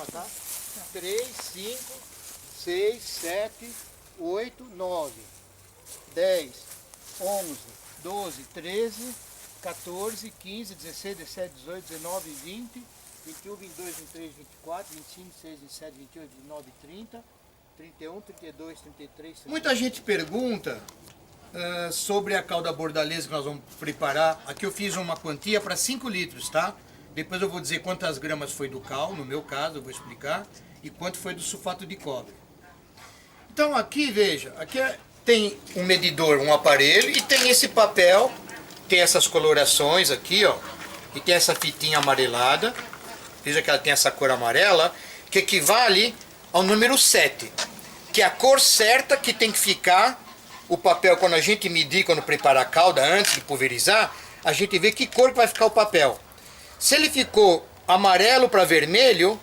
cima, tá? 3, 5, 6, 7, 8, 9, 10, 11, 12, 13, 14, 15, 16, 17, 18, 19, 20, 21, 22, 23, 24, 25, 26, 27, 28, 29, 30, 31, 32, 33... Muita gente pergunta sobre a calda bordaleza que nós vamos preparar. Aqui eu fiz uma quantia para 5 litros, tá? Depois eu vou dizer quantas gramas foi do cal, no meu caso, eu vou explicar, e quanto foi do sulfato de cobre. Então aqui, veja, aqui tem um medidor, um aparelho, e tem esse papel, tem essas colorações aqui, ó, e tem essa fitinha amarelada, veja que ela tem essa cor amarela, que equivale ao número 7, que é a cor certa que tem que ficar o papel. Quando a gente medir, quando preparar a calda, antes de pulverizar, a gente vê que cor que vai ficar o papel. Se ele ficou amarelo para vermelho,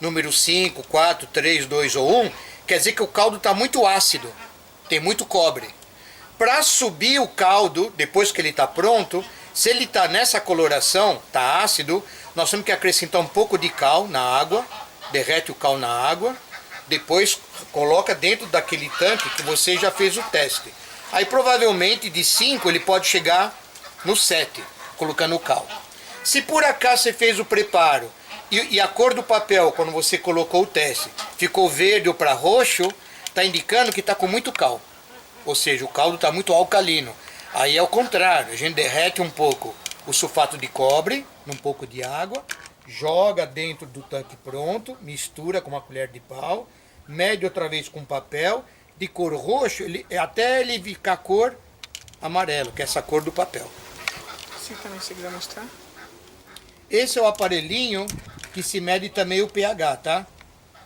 número 5, 4, 3, 2 ou 1, quer dizer que o caldo está muito ácido, tem muito cobre. Para subir o caldo, depois que ele está pronto, se ele está nessa coloração, está ácido, nós temos que acrescentar um pouco de cal na água, derrete o cal na água, depois coloca dentro daquele tanque que você já fez o teste. Aí provavelmente de 5 ele pode chegar no 7, colocando o cal. Se por acaso você fez o preparo e a cor do papel, quando você colocou o teste, ficou verde ou para roxo, está indicando que está com muito cal. Ou seja, o caldo está muito alcalino. Aí é o contrário, a gente derrete um pouco o sulfato de cobre, num pouco de água, joga dentro do tanque pronto, mistura com uma colher de pau, mede outra vez com papel, de cor roxo, até ele ficar cor amarelo, que é essa cor do papel. Você também, se quiser mostrar. Esse é o aparelhinho que se mede também o pH, tá?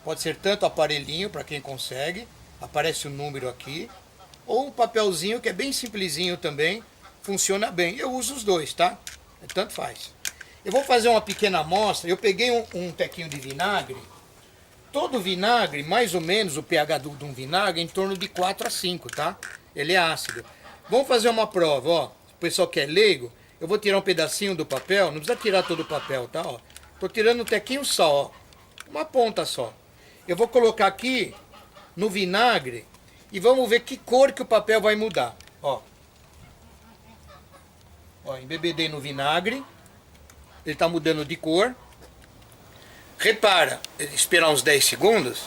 Pode ser tanto aparelhinho, para quem consegue, aparece o número aqui, ou um papelzinho que é bem simplesinho também, funciona bem. Eu uso os dois, tá? Tanto faz. Eu vou fazer uma pequena amostra. Eu peguei um tequinho de vinagre. Todo vinagre, mais ou menos o pH de um vinagre, é em torno de 4 a 5, tá? Ele é ácido. Vamos fazer uma prova, ó. O pessoal que é leigo, eu vou tirar um pedacinho do papel, não precisa tirar todo o papel, tá? Ó. Tô tirando um tequinho só, ó. Uma ponta só. Eu vou colocar aqui no vinagre e vamos ver que cor que o papel vai mudar, ó. Ó, embebedei no vinagre. Ele está mudando de cor. Repara, esperar uns 10 segundos,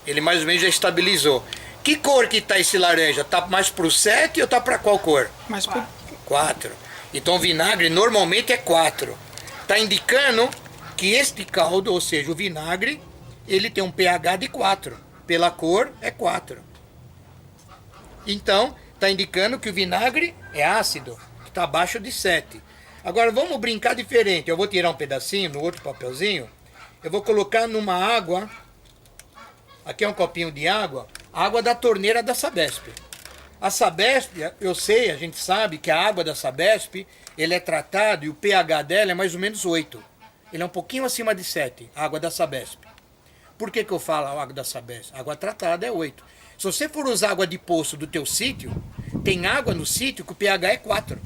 ele mais ou menos já estabilizou. Que cor que está esse laranja? Está mais para o 7 ou está para qual cor? Mais pro... 4. Então o vinagre normalmente é 4. Está indicando que este caldo, ou seja, o vinagre, ele tem um pH de 4. Pela cor é 4. Então, está indicando que o vinagre é ácido, que está abaixo de 7. Agora vamos brincar diferente. Eu vou tirar um pedacinho no outro papelzinho. Eu vou colocar numa água. Aqui é um copinho de água. Água da torneira da Sabesp. A Sabesp, eu sei, a gente sabe que a água da Sabesp, ele é tratado e o pH dela é mais ou menos 8. Ele é um pouquinho acima de 7, a água da Sabesp. Por que eu falo a água da Sabesp? A água tratada é 8. Se você for usar água de poço do teu sítio, tem água no sítio que o pH é 4.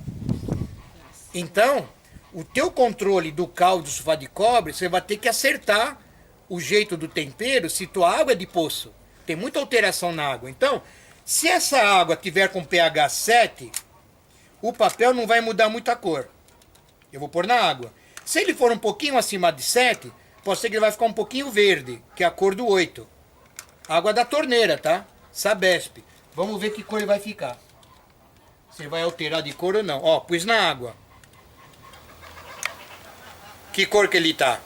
Então, o teu controle do caldo do sulfato de cobre, você vai ter que acertar o jeito do tempero se tua água é de poço. Tem muita alteração na água. Então, se essa água tiver com pH 7, o papel não vai mudar muita cor. Eu vou pôr na água. Se ele for um pouquinho acima de 7, pode ser que ele vai ficar um pouquinho verde, que é a cor do 8. Água da torneira, tá? Sabesp. Vamos ver que cor ele vai ficar. Se vai alterar de cor ou não. Ó, pus na água. Que cor que ele tá?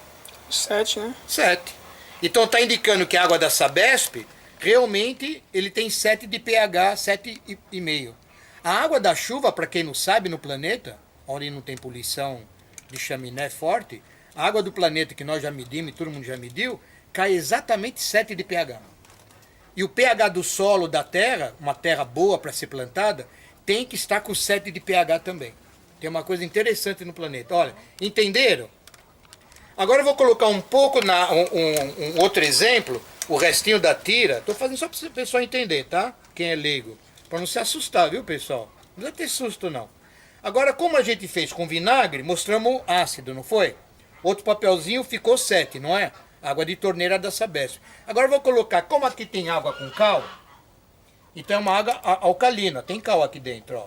7, né? 7. Então tá indicando que a água da Sabesp, realmente ele tem 7 de pH, 7,5. A água da chuva, para quem não sabe, no planeta, onde não tem poluição de chaminé forte, a água do planeta que nós já medimos e todo mundo já mediu, cai exatamente 7 de pH. E o pH do solo da terra, uma terra boa para ser plantada, tem que estar com 7 de pH também. Tem uma coisa interessante no planeta. Olha, entenderam? Agora eu vou colocar um pouco, um outro exemplo, o restinho da tira. Estou fazendo só para o pessoal entender, tá? Quem é leigo. Para não se assustar, viu, pessoal? Não precisa ter susto, não. Agora, como a gente fez com vinagre, mostramos ácido, não foi? Outro papelzinho ficou 7, não é? Água de torneira da Sabesp. Agora eu vou colocar, como aqui tem água com cal, então é uma água alcalina, tem cal aqui dentro, ó.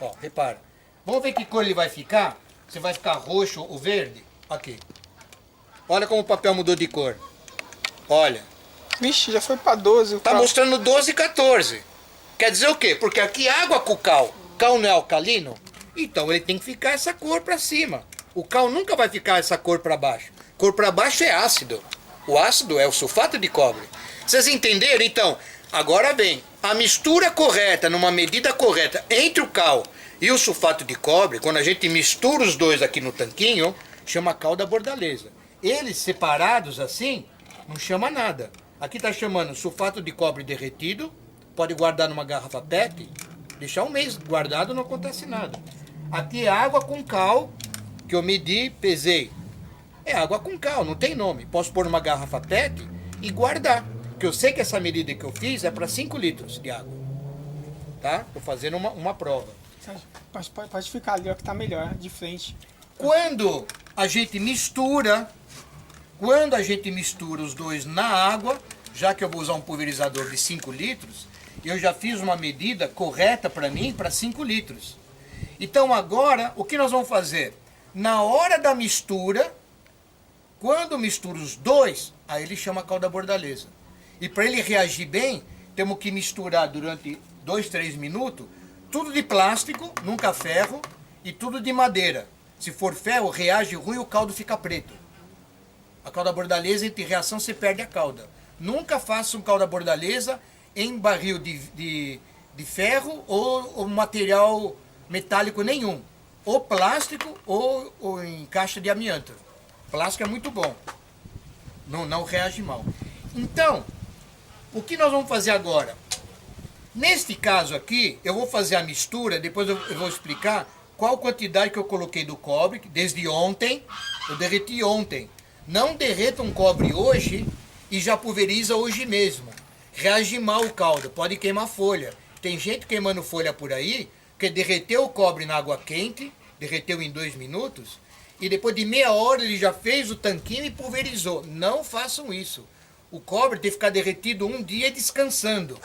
Ó, repara. Vamos ver que cor ele vai ficar? Se vai ficar roxo ou verde? Aqui. Olha como o papel mudou de cor. Olha. Vixe, já foi pra 12. Tá mostrando 12 e 14. Quer dizer o quê? Porque aqui é água com cal. Cal não é alcalino? Então ele tem que ficar essa cor para cima. O cal nunca vai ficar essa cor para baixo. Cor para baixo é ácido. O ácido é o sulfato de cobre. Vocês entenderam? Então, agora vem. A mistura correta, numa medida correta, entre o cal e o sulfato de cobre, quando a gente mistura os dois aqui no tanquinho, chama cal da bordaleza. Eles separados assim, não chama nada. Aqui está chamando sulfato de cobre derretido, pode guardar numa garrafa PET, deixar um mês guardado, não acontece nada. Aqui é água com cal, que eu medi, pesei. É água com cal, não tem nome. Posso pôr numa garrafa PET e guardar. Porque eu sei que essa medida que eu fiz é para 5 litros de água. Tá? Estou fazendo uma prova. Pode ficar ali, ó, que tá melhor, de frente. Quando a gente mistura os dois na água, já que eu vou usar um pulverizador de 5 litros, eu já fiz uma medida correta para mim, para 5 litros. Então agora, o que nós vamos fazer? Na hora da mistura, quando mistura os dois, aí ele chama cal da bordaleza. E para ele reagir bem, temos que misturar durante 2, 3 minutos, tudo de plástico, nunca ferro, e tudo de madeira. Se for ferro, reage ruim, o caldo fica preto. A calda bordaleza, entre reação, você perde a calda. Nunca faça um calda bordaleza em barril de ferro ou material metálico nenhum. Ou plástico ou em caixa de amianto. Plástico é muito bom. Não reage mal. Então, o que nós vamos fazer agora? Neste caso aqui, eu vou fazer a mistura, depois eu vou explicar qual quantidade que eu coloquei do cobre, que desde ontem, eu derreti ontem. Não derreta um cobre hoje e já pulveriza hoje mesmo. Reage mal o caldo, pode queimar folha. Tem gente queimando folha por aí, que derreteu o cobre na água quente, derreteu em 2 minutos, e depois de meia hora ele já fez o tanquinho e pulverizou. Não façam isso. O cobre tem que ficar derretido um dia descansando.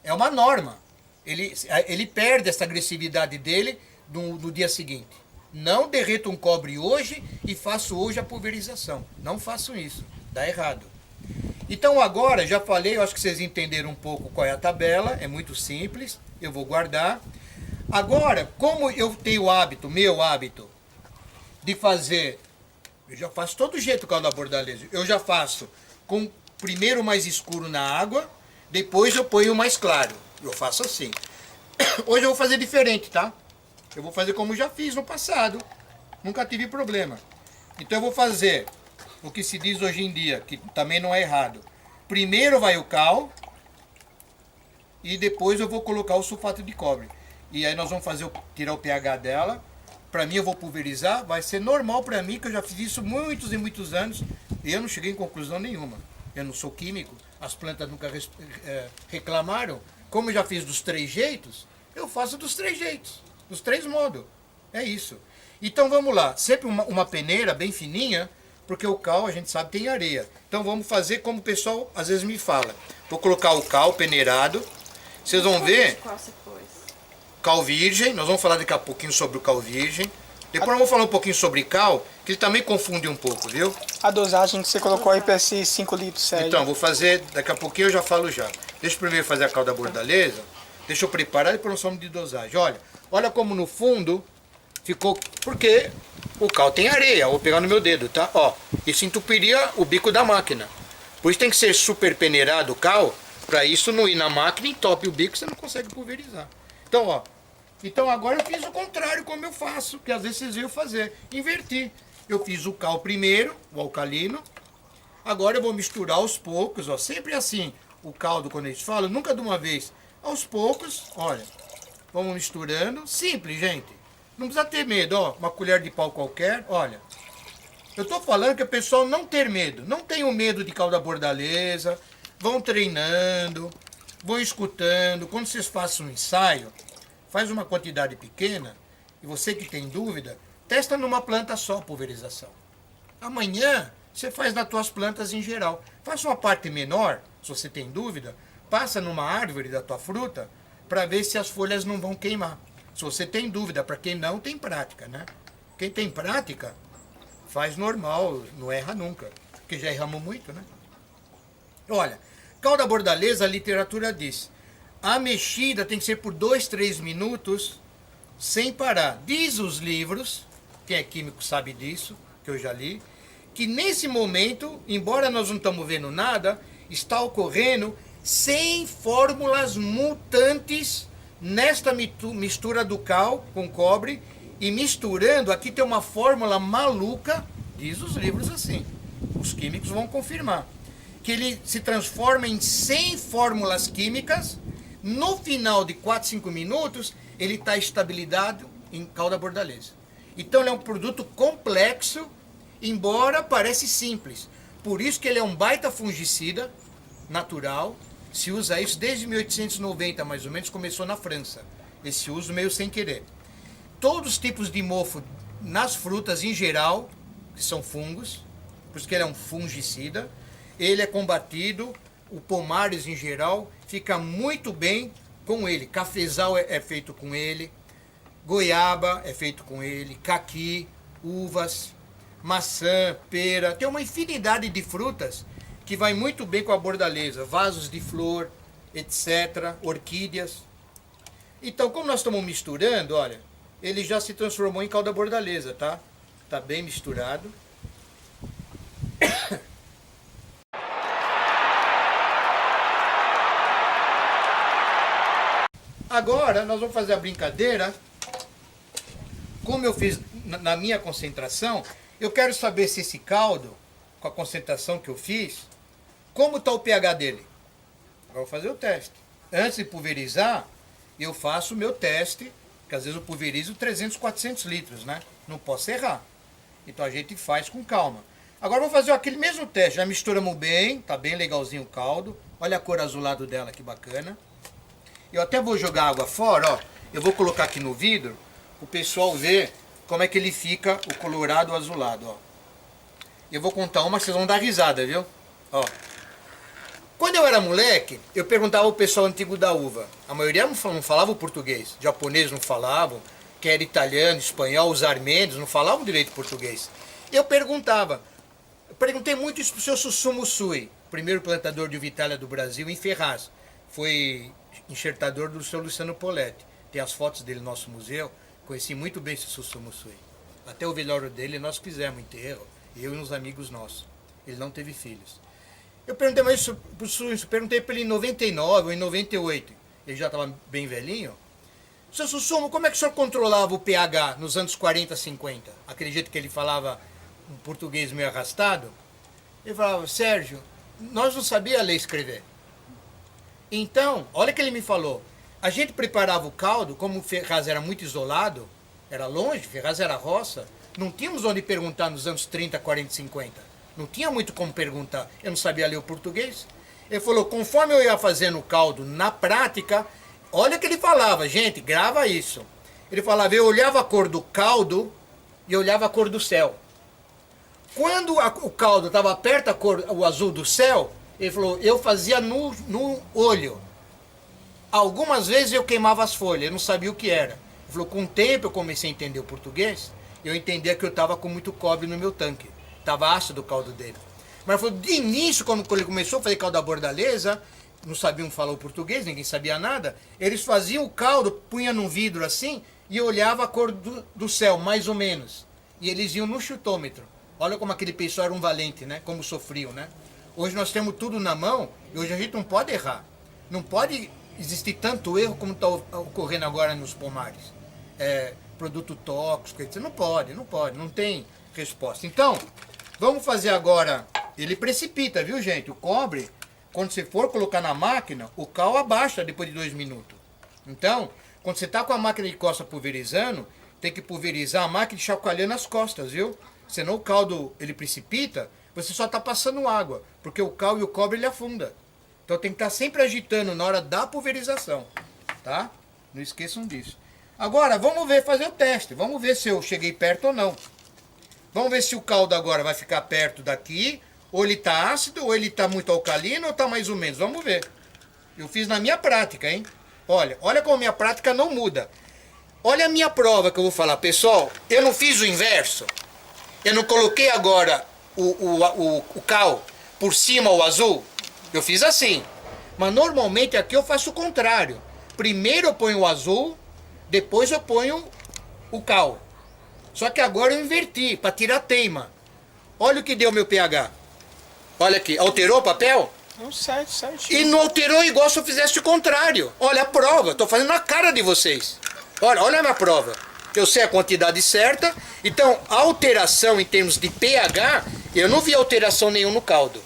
É uma norma. Ele perde essa agressividade dele no dia seguinte. Não derreta um cobre hoje e faço hoje a pulverização. Não façam isso. Dá errado. Então agora, já falei, eu acho que vocês entenderam um pouco qual é a tabela. É muito simples. Eu vou guardar. Agora, como eu tenho o hábito, meu hábito, de fazer... Eu já faço todo jeito o caldo da bordaleza. Eu já faço com primeiro mais escuro na água, depois eu ponho o mais claro. Eu faço assim. Hoje eu vou fazer diferente, tá? Eu vou fazer como já fiz no passado. Nunca tive problema. Então eu vou fazer o que se diz hoje em dia, que também não é errado. Primeiro vai o cal e depois eu vou colocar o sulfato de cobre. E aí nós vamos tirar o pH dela. Para mim eu vou pulverizar. Vai ser normal para mim, que eu já fiz isso muitos e muitos anos. E eu não cheguei em conclusão nenhuma. Eu não sou químico. As plantas nunca reclamaram. Como eu já fiz dos 3 jeitos, eu faço dos 3 jeitos. Dos 3 modos. É isso. Então vamos lá. Sempre uma peneira bem fininha, porque o cal, a gente sabe, tem areia. Então vamos fazer como o pessoal às vezes me fala. Vou colocar o cal peneirado. Vocês vão ver. Qual você pôs? Cal virgem. Nós vamos falar daqui a pouquinho sobre o cal virgem. Depois nós vamos falar um pouquinho sobre cal, que ele também confunde um pouco, viu? A dosagem que você colocou aí para esses 5 litros, sério. Então, vou fazer, daqui a pouquinho eu já falo já. Deixa eu primeiro fazer a calda bordaleza. Deixa eu preparar e depois nós vamos de dosagem. Olha como no fundo ficou, porque o cal tem areia. Eu vou pegar no meu dedo, tá? Ó, isso entupiria o bico da máquina. Por isso tem que ser super peneirado o cal, para isso não ir na máquina e entope o bico, você não consegue pulverizar. Então, ó. Então agora eu fiz o contrário, como eu faço, que às vezes vocês viram fazer. Inverti. Eu fiz o cal primeiro, o alcalino. Agora eu vou misturar aos poucos, ó. Sempre assim, o caldo, quando eles falam, nunca de uma vez. Aos poucos, olha. Vamos misturando. Simples, gente. Não precisa ter medo, ó. Uma colher de pau qualquer, olha. Eu tô falando que o pessoal não ter medo. Não tenham medo de calda bordaleza. Vão treinando, vão escutando. Quando vocês façam um ensaio, faz uma quantidade pequena, e você que tem dúvida, testa numa planta só a pulverização. Amanhã, você faz nas tuas plantas em geral. Faça uma parte menor, se você tem dúvida, passa numa árvore da tua fruta para ver se as folhas não vão queimar. Se você tem dúvida, para quem não tem prática, né? Quem tem prática, faz normal, não erra nunca, porque já erramos muito, né? Olha, calda bordaleza, a literatura diz, a mexida tem que ser por 2, 3 minutos, sem parar. Diz os livros, quem é químico sabe disso, que eu já li, que nesse momento, embora nós não estamos vendo nada, está ocorrendo 100 fórmulas mutantes nesta mistura do cal com cobre, e misturando, aqui tem uma fórmula maluca, diz os livros assim, os químicos vão confirmar, que ele se transforma em 100 fórmulas químicas, no final de 4, 5 minutos, ele está estabilizado em calda bordaleza. Então ele é um produto complexo, embora pareça simples. Por isso que ele é um baita fungicida natural, se usa isso desde 1890 mais ou menos, começou na França, esse uso meio sem querer. Todos os tipos de mofo nas frutas em geral, que são fungos, por isso que ele é um fungicida, ele é combatido, o pomares em geral fica muito bem com ele. Cafezal é feito com ele, goiaba é feito com ele, caqui, uvas, maçã, pera, tem uma infinidade de frutas que vai muito bem com a bordaleza, vasos de flor, etc., orquídeas. Então, como nós estamos misturando, olha, ele já se transformou em calda bordaleza, tá? Tá bem misturado. Agora nós vamos fazer a brincadeira. Como eu fiz na minha concentração, eu quero saber se esse caldo, com a concentração que eu fiz, como está o pH dele. Agora eu vou fazer o teste. Antes de pulverizar, eu faço o meu teste, que às vezes eu pulverizo 300, 400 litros, né? Não posso errar. Então a gente faz com calma. Agora vamos fazer aquele mesmo teste. Já misturamos bem, tá bem legalzinho o caldo. Olha a cor azulado dela, que bacana. Eu até vou jogar água fora, ó. Eu vou colocar aqui no vidro, o pessoal ver como é que ele fica, o colorado azulado, ó. Eu vou contar uma, vocês vão dar risada, viu? Ó. Quando eu era moleque, eu perguntava ao pessoal antigo da uva. A maioria não falava o português. Japonês não falavam, que era italiano, espanhol, os armênios não falavam direito português. Eu perguntei muito isso pro seu Susumu Sui, primeiro plantador de uva Itália do Brasil, em Ferraz. Foi enxertador do seu Luciano Poletti. Tem as fotos dele no nosso museu. Conheci muito bem esse Susumu Sui. Até o velório dele nós fizemos enterro, eu e uns amigos nossos. Ele não teve filhos. Eu perguntei mais isso pro Sui, perguntei para ele em 99 ou em 98. Ele já estava bem velhinho. Seu Susumu, como é que o senhor controlava o pH nos anos 40, 50? Aquele jeito que ele falava um português meio arrastado. Ele falava, Sérgio, nós não sabíamos ler e escrever. Então, olha o que ele me falou. A gente preparava o caldo, como Ferraz era muito isolado, era longe, Ferraz era roça, não tínhamos onde perguntar nos anos 30, 40, 50. Não tinha muito como perguntar. Eu não sabia ler o português. Ele falou, conforme eu ia fazendo o caldo na prática, olha o que ele falava, gente, grava isso. Ele falava, eu olhava a cor do caldo e eu olhava a cor do céu. Quando o caldo estava perto da cor, o azul do céu, ele falou, eu fazia no olho. Algumas vezes eu queimava as folhas, eu não sabia o que era. Ele falou, com o tempo eu comecei a entender o português, eu entendia que eu estava com muito cobre no meu tanque. Estava ácido o caldo dele. Mas falou, de início, quando ele começou a fazer caldo da bordaleza, não sabiam falar o português, ninguém sabia nada, eles faziam o caldo, punha num vidro assim, e olhava a cor do céu, mais ou menos. E eles iam no chutômetro. Olha como aquele pessoal era um valente, né? Como sofriam, né? Hoje nós temos tudo na mão, e hoje a gente não pode errar. Não pode existir tanto erro como está ocorrendo agora nos pomares. Produto tóxico, etc. Não pode, não tem resposta. Então, vamos fazer agora, ele precipita, viu gente? O cobre, quando você for colocar na máquina, o cal abaixa depois de 2 minutos. Então, quando você está com a máquina de costa pulverizando, tem que pulverizar a máquina chacoalhando as costas, viu? Senão o caldo, ele precipita, você só está passando água, porque o cal e o cobre ele afunda. Então tem que estar sempre agitando na hora da pulverização, tá? Não esqueçam disso. Agora, vamos ver, fazer o teste. Vamos ver se eu cheguei perto ou não. Vamos ver se o caldo agora vai ficar perto daqui, ou ele tá ácido, ou ele tá muito alcalino, ou tá mais ou menos. Vamos ver. Eu fiz na minha prática, hein? Olha como minha prática não muda. Olha a minha prova que eu vou falar. Pessoal, eu não fiz o inverso. Eu não coloquei agora o cal por cima o azul. Eu fiz assim. Mas normalmente aqui eu faço o contrário. Primeiro eu ponho o azul, depois eu ponho o cal. Só que agora eu inverti, para tirar teima. Olha o que deu meu pH. Olha aqui, alterou o papel? Não, certinho. E não alterou igual se eu fizesse o contrário. Olha a prova, estou fazendo na cara de vocês. Olha a minha prova. Eu sei a quantidade certa, então a alteração em termos de pH, eu não vi alteração nenhuma no caldo.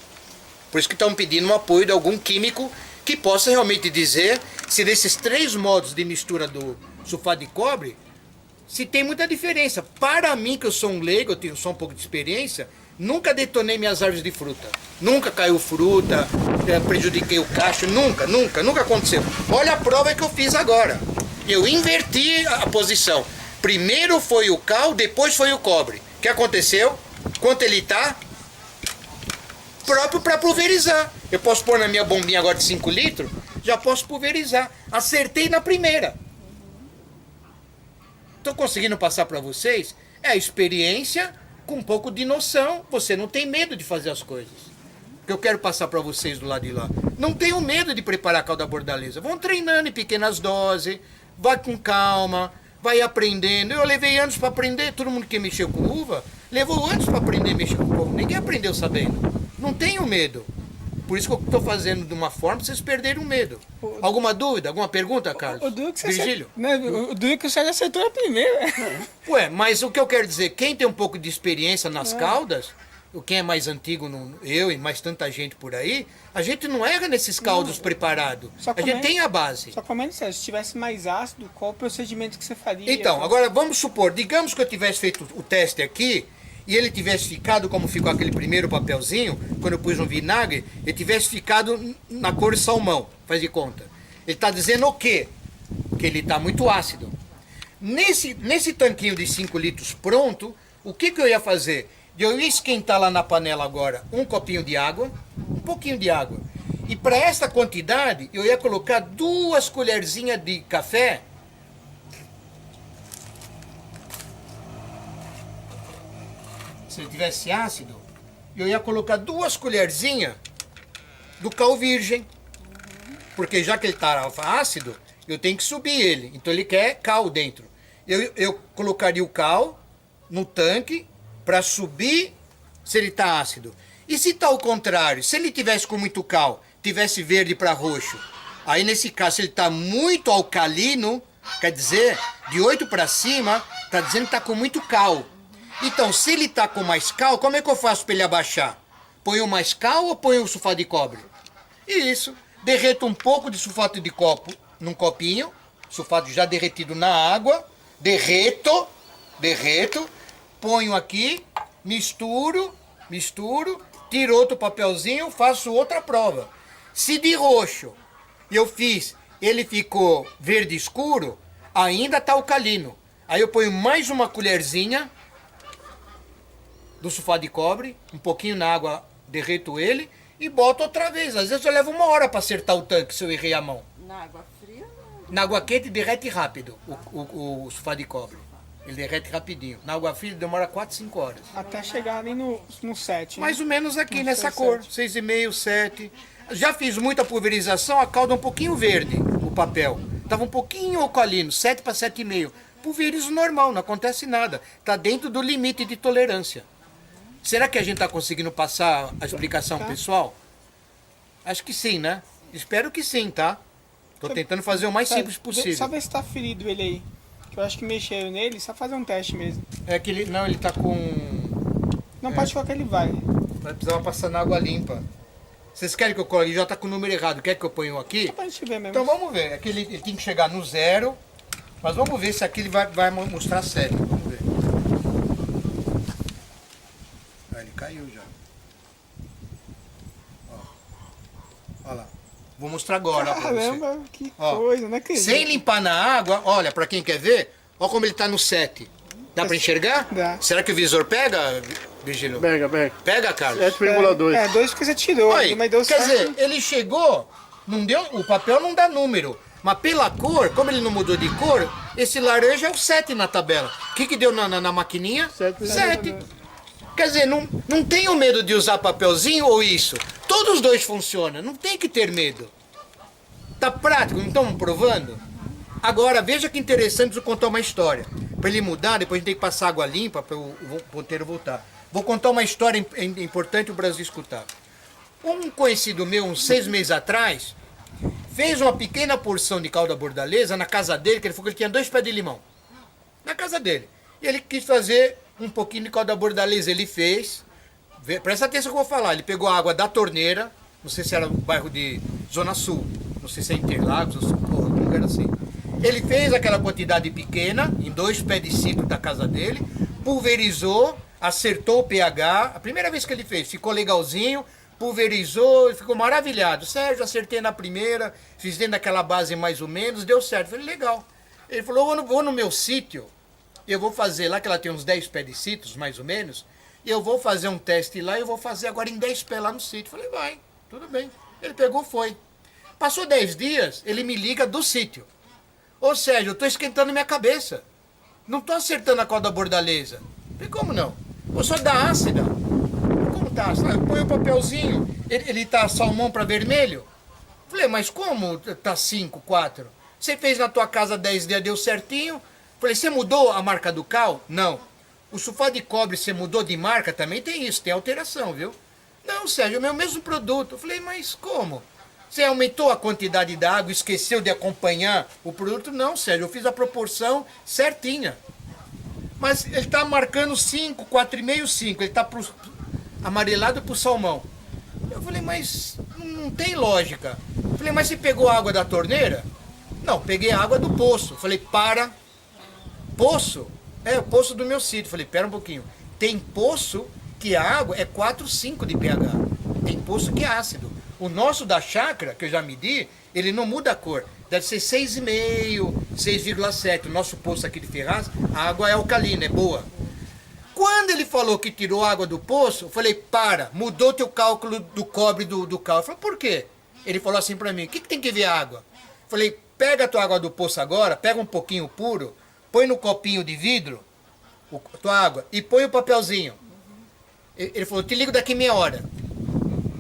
Por isso que estão pedindo um apoio de algum químico que possa realmente dizer se desses 3 modos de mistura do sulfato de cobre, se tem muita diferença. Para mim, que eu sou um leigo, eu tenho só um pouco de experiência, nunca detonei minhas árvores de fruta. Nunca caiu fruta, prejudiquei o cacho, nunca aconteceu. Olha a prova que eu fiz agora. Eu inverti a posição. Primeiro foi o cal, depois foi o cobre. O que aconteceu? Quanto ele está? Próprio para pulverizar. Eu posso pôr na minha bombinha agora de 5 litros, já posso pulverizar. Acertei na primeira. Estou conseguindo passar para vocês? É a experiência com um pouco de noção. Você não tem medo de fazer as coisas. O que eu quero passar para vocês do lado de lá. Não tenham medo de preparar a calda bordaleza. Vão treinando em pequenas doses, vai com calma, vai aprendendo. Eu levei anos para aprender. Todo mundo que mexeu com uva levou anos para aprender a mexer com coco. Ninguém aprendeu sabendo. Não tenham medo. Por isso que eu estou fazendo de uma forma para vocês perderem o medo. Alguma dúvida? Alguma pergunta, Carlos? O duro que você Virgílio? o duro que você acertou a primeira. Ué, mas o que eu quero dizer, quem tem um pouco de experiência nas caldas, quem é mais antigo, eu e mais tanta gente por aí, a gente não erra nesses caldos preparados. A gente tem a base. Só comendo sério, se tivesse mais ácido, qual o procedimento que você faria? Então, agora vamos supor, digamos que eu tivesse feito o teste aqui, e ele tivesse ficado como ficou aquele primeiro papelzinho, quando eu pus no vinagre, ele tivesse ficado na cor salmão, faz de conta. Ele está dizendo o quê? Que ele está muito ácido. Nesse tanquinho de 5 litros pronto, o que eu ia fazer? Eu ia esquentar lá na panela agora um copinho de água, um pouquinho de água. E para essa quantidade, eu ia colocar 2 colherzinhas de café. Se ele tivesse ácido, eu ia colocar 2 colherzinhas do cal virgem. Porque já que ele está ácido, eu tenho que subir ele. Então ele quer cal dentro. Eu colocaria o cal no tanque para subir se ele está ácido. E se está ao contrário, se ele tivesse com muito cal, tivesse verde para roxo, aí nesse caso, se ele está muito alcalino, quer dizer, de 8 para cima, está dizendo que está com muito cal. Então, se ele está com mais cal, como é que eu faço para ele abaixar? Ponho mais cal ou ponho o sulfato de cobre? Isso. Derreto um pouco de sulfato de copo num copinho, sulfato já derretido na água, derreto, ponho aqui, misturo, tiro outro papelzinho, faço outra prova. Se de roxo eu fiz, ele ficou verde escuro, ainda está alcalino. Aí eu ponho mais uma colherzinha do sulfato de cobre, um pouquinho na água, derreto ele e boto outra vez. Às vezes eu levo 1 hora para acertar o tanque se eu errei a mão. Na água fria? Na água quente derrete rápido o sulfato de cobre. Ele derrete rapidinho. Na água fria demora 4, 5 horas. Até chegar ali no 7. Mais ou menos aqui, Não nessa sei, cor. 6,5, 7. Já fiz muita pulverização, a calda um pouquinho verde, o papel. Estava um pouquinho alcalino, 7 para 7,5. Pulverizo normal, não acontece nada. Está dentro do limite de tolerância. Será que a gente está conseguindo passar a explicação pessoal? Acho que sim, né? Espero que sim, tá? Tô tentando fazer o mais simples possível. Só ver se tá ferido ele aí. Que eu acho que mexeram nele, só fazer um teste mesmo. É que ele... Não, ele tá com... Não pode colocar, ele vai. Vai precisar passar na água limpa. Vocês querem que eu coloque? Ele já tá com o número errado. Quer que eu ponha aqui? Só pra gente ver mesmo. Então vamos ver. Aqui ele tem que chegar no 0. Mas vamos ver se aqui ele vai mostrar 7. Vamos ver. Ah, ele caiu já. Olha lá. Vou mostrar agora pra você. Caramba, que Ó, coisa, não acredito. sem limpar na água, olha, pra quem quer ver, olha como ele tá no 7. Dá pra enxergar? Dá. Será que o visor pega, Virgílio? Pega, pega. Pega, Carlos? 7,2. É, 2 porque você tirou, Oi, mas deu quer certo. dizer, ele chegou, não deu, o papel não dá número, mas pela cor, como ele não mudou de cor, esse laranja é o 7 na tabela. O que deu na maquininha? 7. Quer dizer, não tenho medo de usar papelzinho ou isso. Todos os dois funcionam, não tem que ter medo. Tá prático, não estamos provando? Agora, veja que interessante, eu contar uma história. Para ele mudar, depois a gente tem que passar água limpa para o ponteiro voltar. Vou contar uma história importante o Brasil escutar. Um conhecido meu, uns 6 meses atrás, fez uma pequena porção de calda bordaleza na casa dele, que ele falou que ele tinha 2 pés de limão. Na casa dele. E ele quis fazer um pouquinho de calda bordaleza, ele fez. Presta atenção que eu vou falar. Ele pegou a água da torneira, não sei se era no bairro de Zona Sul, não sei se é Interlagos ou Socorro, algum lugar assim. Ele fez aquela quantidade pequena, em 2 pés de citro da casa dele, pulverizou, acertou o pH, a primeira vez que ele fez, ficou legalzinho, pulverizou, ficou maravilhado. Sérgio, acertei na primeira, fiz dentro daquela base mais ou menos, deu certo. Eu falei, legal. Ele falou, vou no meu sítio, eu vou fazer lá, que ela tem uns 10 pés de citros, mais ou menos, e eu vou fazer um teste lá, e eu vou fazer agora em 10 pés lá no sítio. Eu falei, vai, tudo bem. Ele pegou, foi. Passou 10 dias, ele me liga do sítio. Ô Sérgio, eu tô esquentando minha cabeça. Não tô acertando a corda bordaleza. Eu falei, como não? Eu sou da ácida. Como tá ácida? Eu ponho o papelzinho, ele tá salmão para vermelho. Eu falei, mas como tá 5, 4? Você fez na tua casa 10 dias, deu certinho. Eu falei, você mudou a marca do cal? Não. O sulfato de cobre, você mudou de marca? Também tem isso, tem alteração, viu? Não, Sérgio, é o meu mesmo produto. Eu falei, mas como? Você aumentou a quantidade de água, esqueceu de acompanhar o produto? Não, Sérgio, eu fiz a proporção certinha. Mas ele está marcando 5, 4,5, 5. Ele está amarelado para o salmão. Eu falei, mas não tem lógica. Eu falei, mas você pegou a água da torneira? Não, peguei a água do poço. Eu falei, para. Poço? É, o poço do meu sítio. Eu falei, pera um pouquinho. Tem poço que a água é 4, 5 de pH. Tem poço que é ácido. O nosso da chácara, que eu já medi, ele não muda a cor. Deve ser 6,5, 6,7. O nosso poço aqui de Ferraz, a água é alcalina, é boa. Quando ele falou que tirou a água do poço, eu falei, para, mudou teu cálculo do cobre do cal. Eu falei, por quê? Ele falou assim pra mim, o que tem que ver a água? Eu falei, pega a tua água do poço agora, pega um pouquinho puro, põe no copinho de vidro, a tua água, e põe o papelzinho. Ele falou, te ligo daqui meia hora.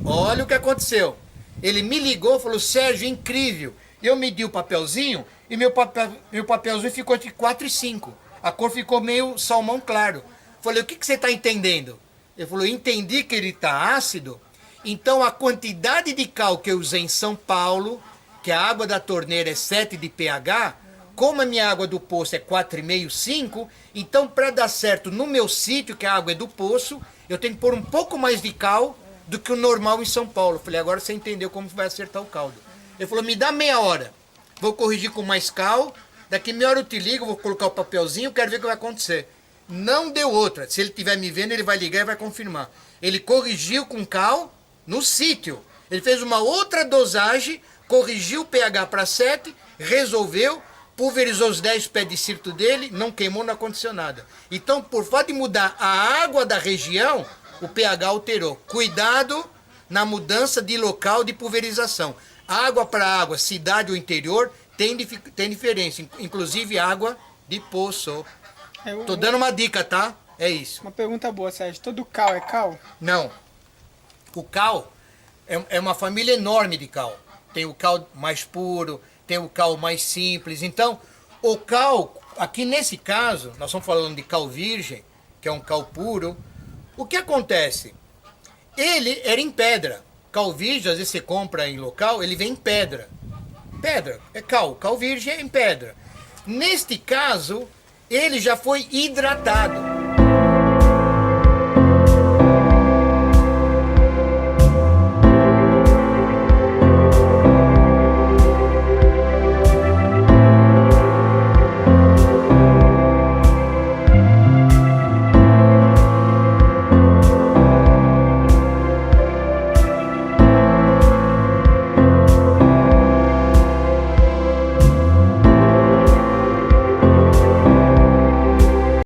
Olha o que aconteceu. Ele me ligou e falou, Sérgio, incrível. Eu medi o papelzinho e meu papelzinho ficou entre 4 e 5. A cor ficou meio salmão claro. Falei, o que você está entendendo? Ele falou, entendi que ele está ácido. Então a quantidade de cal que eu usei em São Paulo, que a água da torneira é 7 de pH, como a minha água do poço é 4,5, 5, então para dar certo no meu sítio, que a água é do poço, eu tenho que pôr um pouco mais de cal do que o normal em São Paulo. Eu falei, agora você entendeu como vai acertar o caldo. Ele falou, me dá meia hora. Vou corrigir com mais cal. Daqui meia hora eu te ligo, vou colocar o papelzinho, quero ver o que vai acontecer. Não deu outra. Se ele estiver me vendo, ele vai ligar e vai confirmar. Ele corrigiu com cal no sítio. Ele fez uma outra dosagem, corrigiu o pH para 7, resolveu, pulverizou os 10 pés de citro dele, não queimou, não aconteceu nada. Então, por fato de mudar a água da região, o pH alterou. Cuidado na mudança de local de pulverização. Água para água, cidade ou interior, tem diferença. Inclusive água de poço. Tô dando uma dica, tá? É isso. Uma pergunta boa, Sérgio. Todo cal é cal? Não. O cal é uma família enorme de cal. Tem o cal mais puro, tem o cal mais simples. Então, o cal, aqui nesse caso, nós estamos falando de cal virgem, que é um cal puro. O que acontece? Ele era em pedra. Cal virgem, às vezes você compra em local, ele vem em pedra. Pedra, é cal. Cal virgem é em pedra. Neste caso, ele já foi hidratado.